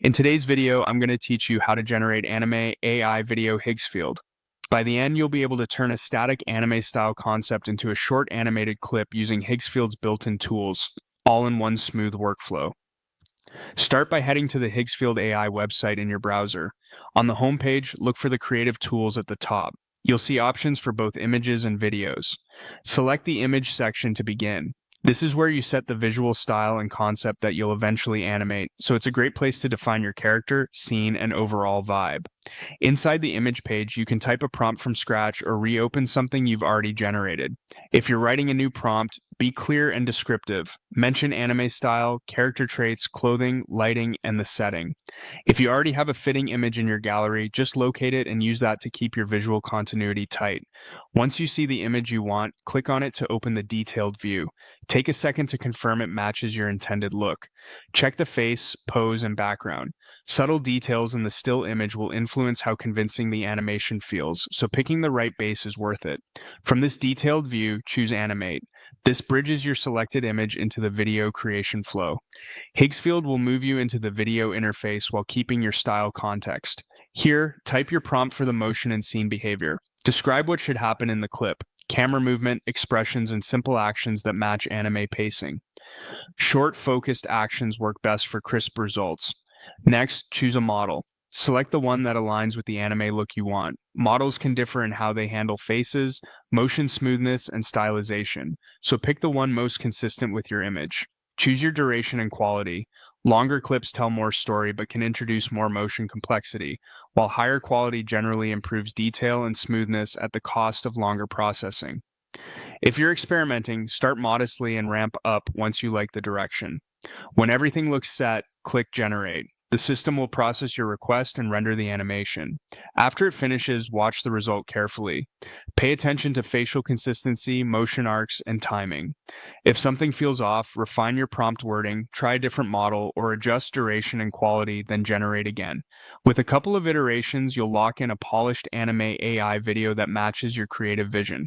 In today's video, I'm going to teach you how to generate anime AI video Higgsfield. By the end, you'll be able to turn a static anime-style concept into a short animated clip using Higgsfield's built-in tools, all in one smooth workflow. Start by heading to the Higgsfield AI website in your browser. On the homepage, look for the Creative Tools at the top. You'll see options for both images and videos. Select the Image section to begin. This is where you set the visual style and concept that you'll eventually animate, so it's a great place to define your character, scene, and overall vibe. Inside the image page, you can type a prompt from scratch or reopen something you've already generated. If you're writing a new prompt, be clear and descriptive. Mention anime style, character traits, clothing, lighting, and the setting. If you already have a fitting image in your gallery, just locate it and use that to keep your visual continuity tight. Once you see the image you want, click on it to open the detailed view. Take a second to confirm it matches your intended look. Check the face, pose, and background. Subtle details in the still image will influence how convincing the animation feels, so picking the right base is worth it. From this detailed view, choose Animate. This bridges your selected image into the video creation flow. Higgsfield will move you into the video interface while keeping your style context. Here, type your prompt for the motion and scene behavior. Describe what should happen in the clip. Camera movement, expressions, and simple actions that match anime pacing. Short, focused actions work best for crisp results. Next, choose a model. Select the one that aligns with the anime look you want. Models can differ in how they handle faces, motion smoothness, and stylization, so pick the one most consistent with your image. Choose your duration and quality. Longer clips tell more story but can introduce more motion complexity, while higher quality generally improves detail and smoothness at the cost of longer processing. If you're experimenting, start modestly and ramp up once you like the direction. When everything looks set, click Generate. The system will process your request and render the animation. After it finishes, watch the result carefully. Pay attention to facial consistency, motion arcs, and timing. If something feels off, refine your prompt wording, try a different model, or adjust duration and quality, then generate again. With a couple of iterations, you'll lock in a polished anime AI video that matches your creative vision.